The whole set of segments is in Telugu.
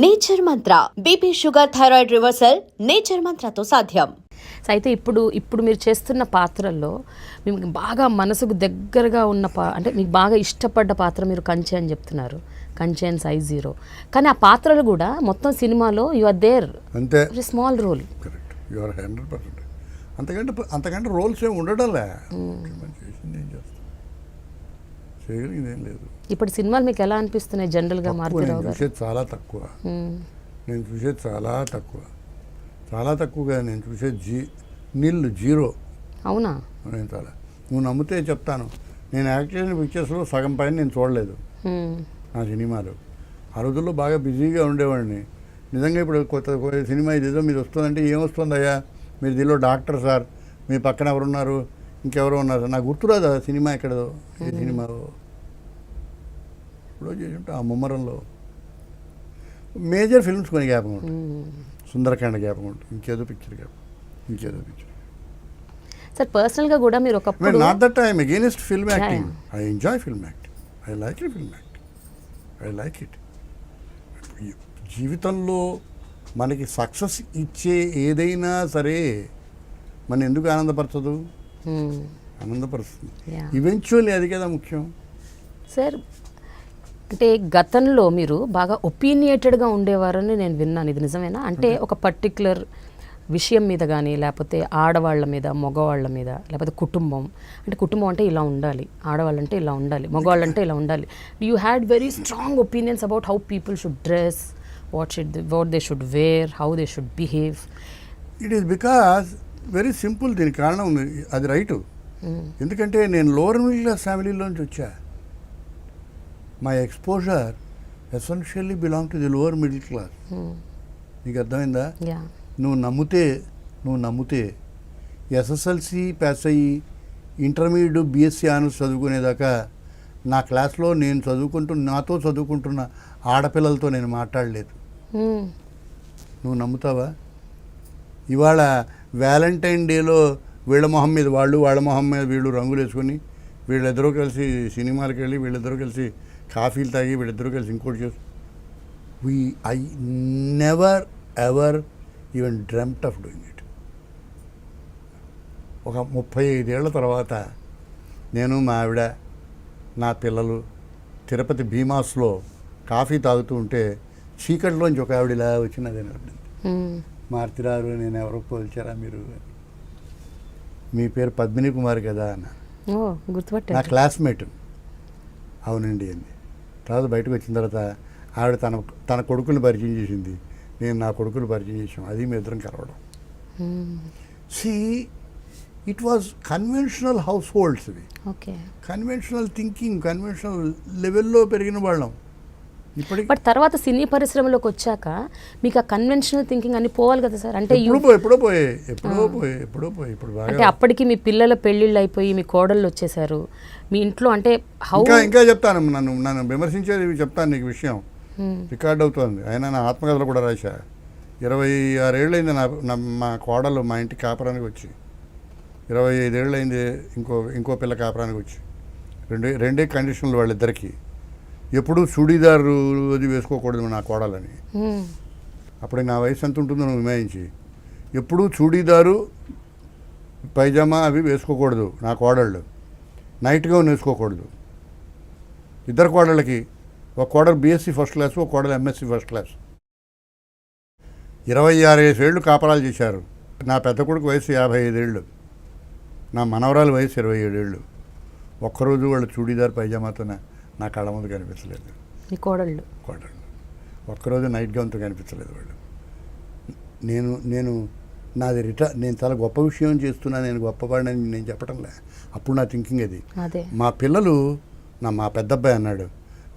Nature Mantra BP sugar thyroid reversal nature మంత్రతో సాధ్యం. అయితే ఇప్పుడు మీరు చేస్తున్న పాత్రల్లో మీకు బాగా మనసుకు దగ్గరగా ఉన్న అంటే మీకు బాగా ఇష్టపడ్డ పాత్ర మీరు కంచె అని చెప్తున్నారు, కంచె అండ్ సైజ్ 0. కానీ ఆ పాత్రలు కూడా మొత్తం సినిమాలో యు ఆర్ దేర్, అంతే, small role. Correct, you are 100%. అంతకంటే రోల్స్ ఏమి ఉండడంలే. నేను చేస్తాను, చేయగలిగింది ఏం లేదు. ఇప్పుడు సినిమాలు మీకు ఎలా అనిపిస్తున్నాయి జనరల్గా? నేను చూసేది చాలా తక్కువ, చాలా తక్కువగా నేను చూసేది జీరో. అవునా? నేను చాలా, నువ్వు నమ్మితే చెప్తాను, నేను యాక్ట్ చేసిన పిక్చర్స్లో సగం పైన నేను చూడలేదు నా సినిమాలు. ఆ రోజుల్లో బాగా బిజీగా ఉండేవాడిని. నిజంగా ఇప్పుడు కొత్త సినిమా ఇదేదో మీరు వస్తుందంటే ఏమొస్తుందయ్యా, మీరు దీనిలో డాక్టర్ సార్, మీ పక్కన ఎవరున్నారు, ఇంకెవరో ఉన్నారు, నాకు గుర్తురాదు ఆ సినిమా ఎక్కడదో, ఏ సినిమా ఇప్పుడు చేసి ఉంటే ఆ ముమ్మరంలో మేజర్ ఫిల్మ్స్ కొన్ని జ్ఞాపకం ఉంటుంది, సుందరకాండ జ్ఞాపకం ఉంటుంది, ఇంకేదో పిక్చర్ సార్. పర్సనల్గా కూడా మీరు ఒకప్పుడు, not that I'm against film acting, I enjoy film acting, I like it. జీవితంలో మనకి సక్సెస్ ఇచ్చే ఏదైనా సరే మన ఎందుకు ఆనందపరచదు? ఆనందపరుస్తుంది ఈవెన్చువల్లీ, అది కదా ముఖ్యం. సార్ అంటే గతంలో మీరు బాగా ఒపీనియేటెడ్గా ఉండేవారని నేను విన్నాను, ఇది నిజమేనా? అంటే ఒక పర్టిక్యులర్ విషయం మీద కానీ, లేకపోతే ఆడవాళ్ళ మీద, మగవాళ్ళ మీద, లేకపోతే కుటుంబం అంటే ఇలా ఉండాలి, ఆడవాళ్ళంటే ఇలా ఉండాలి, మగవాళ్ళంటే ఇలా ఉండాలి. You had very strong opinions about how people should dress, what they should wear, how they should behave. It is because very simple. దీనికి కారణం అది రైటు. ఎందుకంటే నేను లోవర్ మిడిల్ క్లాస్ ఫ్యామిలీలోంచి వచ్చా. My exposure essentially belong to the lower middle class. నీకు అర్థమైందా? నువ్వు నమ్మితే ఎస్ఎస్ఎల్సి పాస్ అయ్యి ఇంటర్మీడియట్ బిఎస్సీ ఆనర్స్ చదువుకునేదాకా నా క్లాస్లో నాతో చదువుకుంటున్న ఆడపిల్లలతో నేను మాట్లాడలేదు. నువ్వు నమ్ముతావా? ఇవాళ వ్యాలంటైన్ డేలో వీళ్ళ మొహం మీద వాళ్ళు, వాళ్ళ మొహం మీద వీళ్ళు రంగులు వేసుకొని, వీళ్ళిద్దరూ కలిసి సినిమాలకు వెళ్ళి, వీళ్ళిద్దరూ కలిసి కాఫీలు తాగి, వీళ్ళిద్దరూ కలిసి ఇంకోటి చేసి, I never ever even dreamt of doing it. ఒక 35 ఏళ్ల తర్వాత నేను, మా ఆవిడ, నా పిల్లలు తిరుపతి భీమాస్లో కాఫీ తాగుతూ ఉంటే చీకటిలోంచి ఒక ఆవిడ ఇలా వచ్చినది అడిగింది, మారుతిరారు, నేను ఎవరో పోల్చారా మీరు, మీ పేరు పద్మిని కుమార్ కదా అన్న. నా క్లాస్మేట్. అవునండి అండి. తర్వాత బయటకు వచ్చిన తర్వాత ఆవిడ తన కొడుకుని పరిచయం చేసింది, నేను నా కొడుకుని పరిచయం చేసాం, అది మీ ఇద్దరం కలవడం. It was conventional house holds, ఇవి కన్వెన్షనల్ థింకింగ్, కన్వెన్షనల్ లెవెల్లో పెరిగిన వాళ్ళం. బట్ తర్వాత సినీ పరిశ్రమలోకి వచ్చాక మీకు ఆ కన్వెన్షనల్ థింకింగ్ అన్ని పోవాలి కదా సార్? అంటే ఎప్పుడో పోయి ఇప్పుడు అంటే అప్పటికి మీ పిల్లల పెళ్ళిళ్ళు అయిపోయి మీ కోడళ్ళు వచ్చేసారు మీ ఇంట్లో. అంటే ఇంకా చెప్తాను, నన్ను విమర్శించేది చెప్తాను నీకు విషయం, రికార్డ్ అవుతుంది. అయినా నా ఆత్మకథలు కూడా రాశా. 26 ఏళ్ళైంది మా కోడలు మా ఇంటికి కాపురానికి వచ్చి, 25 ఏళ్ళైంది ఇంకో పిల్ల కాపురానికి వచ్చి. రెండే కండిషన్లు వాళ్ళిద్దరికి. ఎప్పుడూ చూడీదారు అది వేసుకోకూడదు నా కోడలని. అప్పుడు నా వయసు ఎంత ఉంటుందో నువ్వు విమాయించి. ఎప్పుడూ చూడీదారు, పైజామా అవి వేసుకోకూడదు నా కోడళ్ళు. నైట్ గౌన్ వేసుకోకూడదు. ఇద్దరు కోడళ్ళకి, ఒక కోడలు బీఎస్సీ ఫస్ట్ క్లాసు, ఒక కోడలు ఎంఎస్సీ ఫస్ట్ క్లాస్. 26 ఏళ్ళు కాపరాలు చేశారు. నా పెద్ద కొడుకు వయసు 55 ఏళ్ళు, నా మనవరాలు వయసు 27 ఏళ్ళు. ఒక్కరోజు వాళ్ళు చూడీదారు పైజామాతో నా కళ్ళ ముందు కనిపించలేదు. కోడళ్ళు ఒక్కరోజు నైట్ గౌన్తో కనిపించలేదు వాళ్ళు. నాది నేను చాలా గొప్ప విషయం చేస్తున్నా, నేను గొప్పవాడిని నేను చెప్పడంలే. అప్పుడు నా థింకింగ్ అది. మా పిల్లలు, మా పెద్దబ్బాయి అన్నాడు,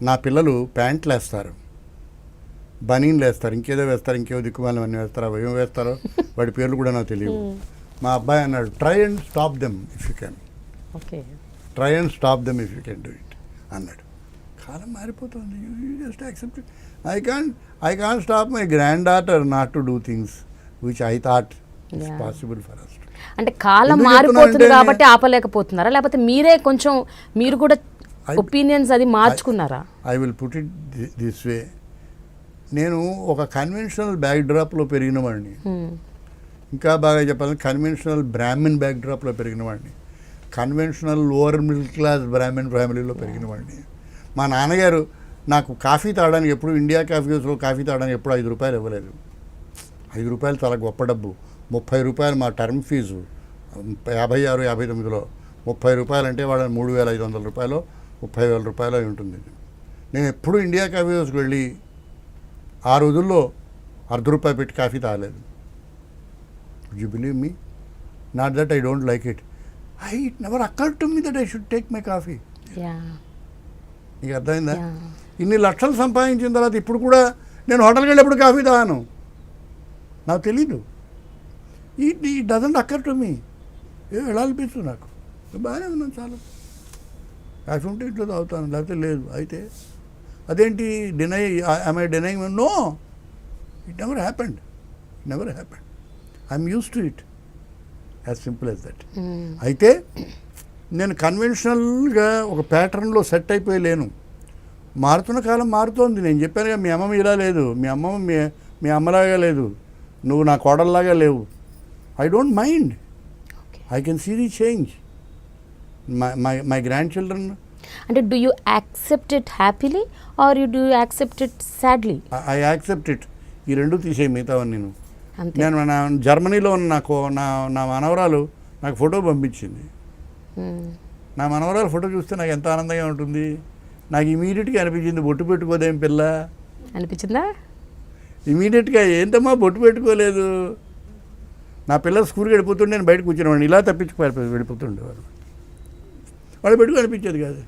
నా పిల్లలు ప్యాంట్లు వేస్తారు, బనీన్లు వేస్తారు, ఇంకేదో వేస్తారు, ఇంకేదో దిక్కుమాలం అన్నీ వేస్తారు. అవి ఏం వేస్తారో వాడి పేర్లు కూడా నాకు తెలియదు. మా అబ్బాయి అన్నాడు, try and stop them if you can do it అన్నాడు. కాలం మారిపోతుంది, you just accept it. I can't stop my granddaughter not to do things which I thought it's possible for us. అంటే కాలం మారిపోతుంది కాబట్టి ఆపలేకపోతున్నారా, లేకపోతే మీరు కూడా ఒపీనియన్స్ అది మార్చుకున్నారా? I will put it this way. నేను ఒక కన్వెన్షనల్ బ్యాక్ డ్రాప్లో పెరిగిన వాడిని, ఇంకా బాగా చెప్పాలంటే కన్వెన్షనల్ బ్రాహ్మిన్ బ్యాక్ డ్రాప్లో పెరిగిన వాడిని, conventional lower middle class Brahmin ఫ్యామిలీలో పెరిగిన వాడిని. మా నాన్నగారు నాకు కాఫీ తాగడానికి ఎప్పుడు ఇండియా కాఫీ హౌస్లో కాఫీ తాగడానికి ఎప్పుడు 5 రూపాయలు ఇవ్వలేదు. 5 రూపాయలు చాలా గొప్ప డబ్బు. 30 రూపాయలు మా టర్మ్ ఫీజు 56, 59లో 30 రూపాయలు అంటే వాళ్ళ 3,500 రూపాయలు 30,000 రూపాయలు అయి ఉంటుంది. నేను ఎప్పుడు ఇండియా కాఫీ హౌస్కి వెళ్ళి ఆ రోజుల్లో ₹1 పెట్టి కాఫీ తాగలేదు. You believe me? Not that I don't like it, it never occurred to me that I should take my coffee. నీకు అర్థమైందా? ఇన్ని లక్షలు సంపాదించిన తర్వాత ఇప్పుడు కూడా నేను హోటల్కి వెళ్ళినప్పుడు కాఫీ తాగాను, నాకు తెలీదు. ఈ డజంట్ అక్కర్ టు మీ. వెళ్ళాలనిపిస్తుంది నాకు, బాగానే ఉన్నాను చాలా, కాఫీ ఉంటే ఇంట్లో తాగుతాను, లేకపోతే లేదు. అయితే అదేంటి deny I denying? No, it never happened, I'm used to it, as simple as that. అయితే నేను కన్వెన్షనల్గా ఒక ప్యాటర్న్లో సెట్ అయిపోయి లేను. మారుతున్న కాలం మారుతోంది. నేను చెప్పానుగా, మీ అమ్మమ్మ ఇలా లేదు, మీ అమ్మలాగా లేదు, నువ్వు నా కోడల్లాగా లేవు. I don't mind, I can see the change. My grandchildren. అంటే do you accept it happily or you do accept it sadly? I accept it. ఈ రెండు తీసేయి మిగతావన్నీ. నేను జర్మనీలో ఉన్న నా మనవరాలు నాకు ఫోటో పంపించింది. నా మనవరాలు ఫోటో చూస్తే నాకు ఎంత ఆనందంగా ఉంటుంది. నాకు ఇమీడియట్గా అనిపించింది, బొట్టు పెట్టుకోదేం పిల్ల అనిపించిందా? ఇమీడియట్గా ఏంటమ్మా బొట్టు పెట్టుకోలేదు. నా పిల్లలు స్కూల్కి వెళ్ళిపోతుండే నేను బయట కూర్చునేవాడిని, ఇలా వెళ్ళిపోతుండేవారు. వాళ్ళు పెట్టుకు అనిపించేది కాదు.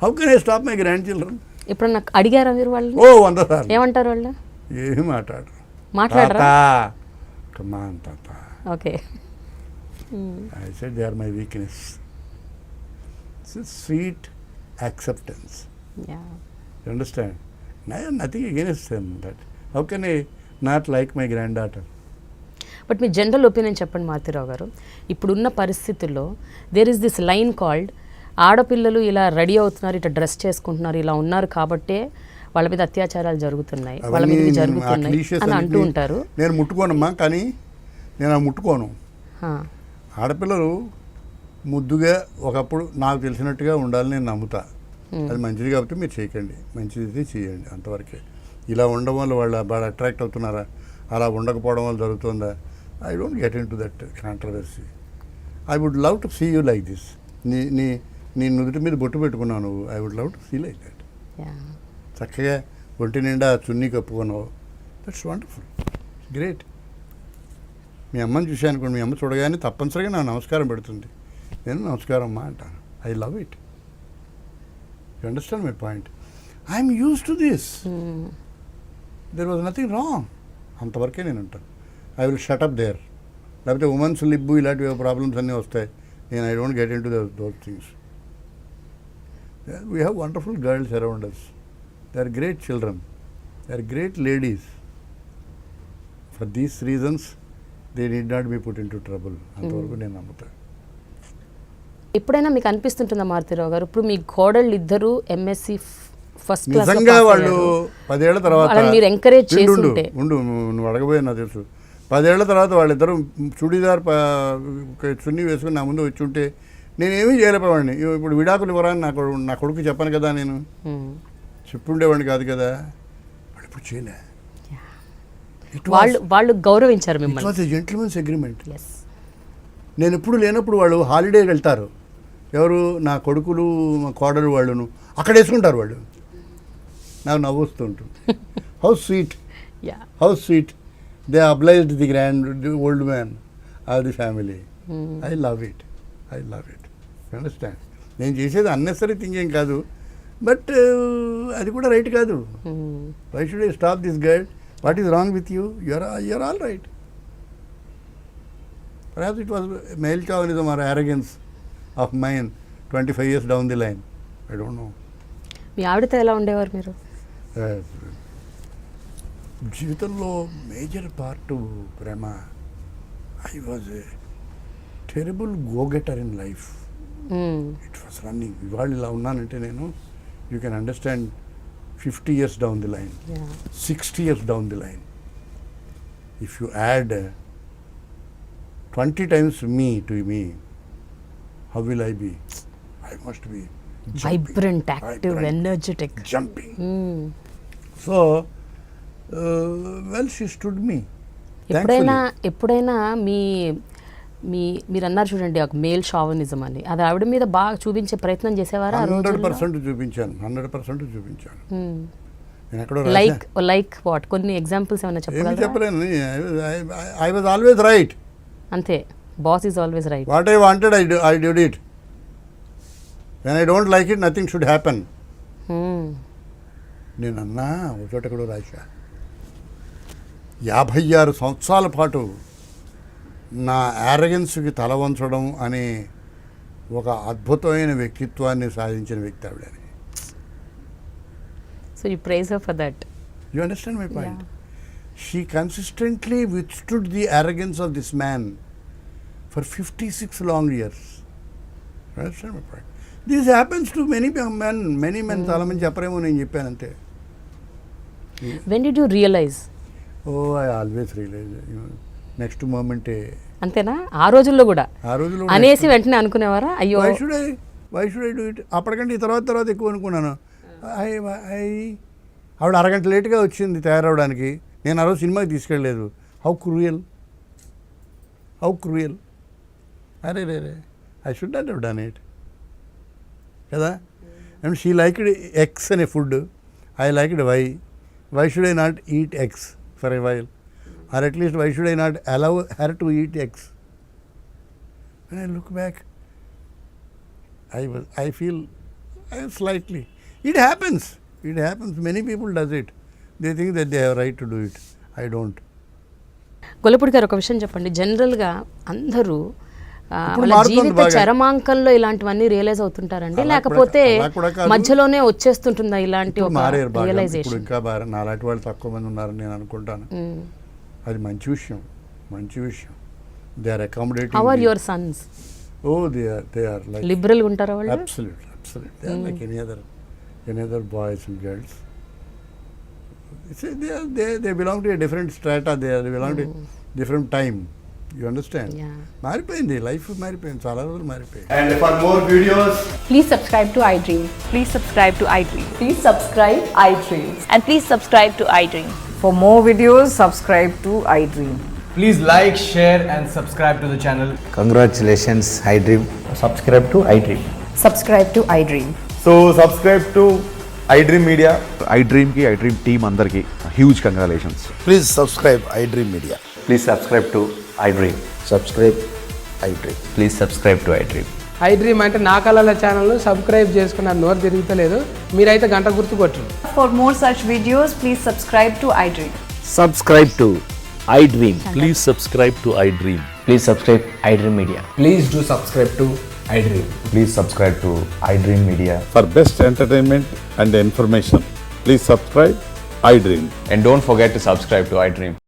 How can I stop my grand children? ఇప్పుడు నాకు అడిగారా మీరు వాళ్ళు? 100 సార్లు. ఏమంటారు వాళ్ళు? ఏమి మాట్లాడరు. Okay. I said they are my weakness. It's a sweet acceptance. Yeah. You understand? I have nothing against them. That how can I not like my granddaughter? But మీ జనరల్ ఒపీనియన్ చెప్పండి మారుతిరావు గారు. ఇప్పుడున్న పరిస్థితుల్లో there is this line called, ఆడపిల్లలు ఇలా రెడీ అవుతున్నారు, ఇట్లా డ్రెస్ చేసుకుంటున్నారు, ఇలా ఉన్నారు కాబట్టే వాళ్ళ మీద అత్యాచారాలు జరుగుతున్నాయి, వాళ్ళ మీద జరుగుతున్నాయి అని అంటూ ఉంటారు. నేను ముట్టుకోనమ్మా, కానీ నేను ముట్టుకోను. ఆడపిల్లలు ముద్దుగా ఒకప్పుడు నాకు తెలిసినట్టుగా ఉండాలని నేను నమ్ముతా. అది మంచిది కాబట్టి మీరు చేయకండి, మంచిది చేయండి, అంతవరకే. ఇలా ఉండడం వల్ల వాళ్ళు బాగా అట్రాక్ట్ అవుతున్నారా, అలా ఉండకపోవడం వల్ల జరుగుతుందా? I don't get in to that controversy. I would love to see you like this. నీ నుదుటి మీద బొట్టు పెట్టుకున్నావు నువ్వు, I would love to see like that. చక్కగా ఒంటి నిండా చున్నీ కప్పుకున్నావు, దట్స్ వండర్ఫుల్, గ్రేట్. మీ అమ్మని చూశాను, మీ అమ్మ చూడగానే తప్పనిసరిగా నాకు నమస్కారం పెడుతుంది, నేను నమస్కారం అమ్మా అంటాను. I love it. You understand my point? I'm use to this. There was nothing wrong. అంతవరకే నేను ఉంటాను. I will shut up there. లేకపోతే ఉమెన్స్ లిబ్బు ఇలాంటి ప్రాబ్లమ్స్ అన్నీ వస్తాయి. నేను I don't get in to those things. We have wonderful girls around us. They are great children, they are great ladies. For these reasons they need not be put in to trouble. అంతవరకు నేను నమ్ముతాను. ఎప్పుడైనా మీకు అనిపిస్తుంటుందా మారుతిరావు గారు, ఇప్పుడు మీ కోడళ్ళు ఇద్దరు ఎంఎస్సి ఫస్ట్ క్లాస్ నిజంగా వాళ్ళు 10 ఏళ్ల తర్వాత మీరు ఎంకరేజ్ చేస్తుంటే, నువ్వు అడగబోయే నాకు తెలుసు, 10 ఏళ్ల తర్వాత వాళ్ళిద్దరూ చుడీదార్ చున్నీ వేసుకుని నా ముందు వచ్చి ఉంటే నేనేమీ చేయలేకపోవాడిని. ఇప్పుడు విడాకులు ఇవ్వరాని నా కొడుకు చెప్పాను కదా, నేను చెప్పుండేవాడిని కాదు కదా. వాళ్ళు ఇప్పుడు చేయలే. వాళ్ళు గౌరవించారు మిమ్మల్ని. It was a gentlemen's agreement. నేను ఎప్పుడు లేనప్పుడు వాళ్ళు హాలిడేకి వెళ్తారు. ఎవరు? నా కొడుకులు, మా కోడలు వాళ్ళను అక్కడ వేసుకుంటారు. వాళ్ళు నాకు నవ్వుస్తూ ఉంటుంది. How sweet, how sweet. They obliged the grand old man of the family. I love it, I love it. Understand? నేను చేసేది అన్నెసరీ థింకింగ్ కాదు, బట్ అది కూడా రైట్ కాదు. Why should I stop this girl? What is wrong with you? You're all right. Perhaps it was male chauvinism or arrogance of mine 25 years down the line. I don't know. మీ ఆవిడతో ఎలా ఉండేవారు మీరు? జీవితంలో major part Prema. I was a terrible go-getter in life. It was running. ఇవాళ ఇలా ఉన్నానంటే నేను, you can understand 50 years down the line, Yeah. 60 years down the line, if you add 20 times me to me, how will I be? I must be jumping, vibrant, active, vibrant, energetic. jumping. So, well, she stood me. ఎప్పుడైనా మీరు అన్నారు చూడండి ఒక మేల్ షావనిజం అని, అది ఆవిడ మీద బాగా చూపించే ప్రయత్నం చేసేవారా ఆ రోజుల్లో? 100% చూపించాను, 100% చూపించాను. నేను ఎక్కడో లైక్ వాట్, కొన్ని ఎగ్జాంపుల్స్ ఏమైనా ఏమి చెప్పగలరా? చెప్పలేను. I was always right. అంతే, boss is always right. What I wanted I did it. When I don't like it nothing should happen. నేను అన్నా ఒక చోట కూడా రాశా, 56 సంవత్సరాల పాటు నా యారగెన్స్కి తల వంచడం అనే ఒక అద్భుతమైన వ్యక్తిత్వాన్ని సాధించిన వ్యక్తి ఆవిడని. So you praise her for that. You understand my point? She consistently withstood the arrogance of this man for 56 long years. You understand my point? This happens to many men. చాలా మంది చెప్పరేమో, నేను చెప్పాను అంతే. When did you realise? I always realise next మూమెంటే. అంతేనా? ఆ రోజుల్లో కూడా ఆ రోజులో అనేసి వెంటనే అనుకునేవారా అయ్యో why should I do it? అప్పటికంటే ఈ తర్వాత ఎక్కువ అనుకున్నాను. ఆవిడ అరగంట లేట్గా వచ్చింది తయారవడానికి, నేను ఆ రోజు సినిమాకి తీసుకెళ్ళలేదు. How cruel. అరే I should not have done it కదా. అండ్ షీ లైక్డ్ ఎగ్స్ అనే food, I liked why should I not eat eggs for a while, or at least why should I not allow her to eat eggs? When I look back, I feel slightly, it happens, many people does it, they think that they have right to do it. I don't. Gollapudi గారు ఒక విషయం చెప్పండి, జనరల్గా అందరూ ఇప్పుడు వాళ్ళ మారుతుంది జీవిత బాగా. చరమాంకంలో ఇలాంటివన్నీ రియలైజ్ అవుతుంటారండి, అలా లేకపోతే అలా కూడా కాదు. మధ్యలోనే వచ్చేస్తుంటుందా ఇలాంటి ఇప్పుడు ఒక మారారు బాగా, ఇప్పుడు రియలైజేషన్? ఇంకా బాగా నాలాంటి వాళ్ళు తక్కువ మంది ఉన్నారని నేను అనుకుంటాను. అది మంచి విషయం. They are accommodating. How are your sons? They are like లిబరల్గా ఉంటారా వాళ్ళు? absolutely they are like any other boys and girls. They belong to a different strata, they belong to different time. You understand? Yeah. మారిపోయింది లైఫ్, మారిపోయింది, చాలా రోజులు మారిపోయింది. And for more videos, Please subscribe to iDream. Please subscribe to iDream. Please subscribe iDream. And please subscribe to iDream. For more videos, subscribe to iDream. please like, share and subscribe to the channel. Congratulations, iDream. Subscribe to iDream. Subscribe to iDream. So subscribe to iDream Media. iDream ki iDream team andarki huge congratulations. Please subscribe iDream Media. Please subscribe to iDream. Subscribe iDream. Please subscribe to iDream. iDream అంటే నా కళల ఛానల్ సబ్స్క్రైబ్ చేసుకున్న నోరు తిరుగుతలేదు, మీరైతే గంట గుర్తు కొట్టండి. For more such videos, please subscribe to iDream. Subscribe to iDream. Please subscribe to iDream. Please subscribe iDream Media. Please do subscribe to iDream. Please subscribe to iDream Media. For best entertainment and information, please subscribe iDream. And don't forget to subscribe to iDream.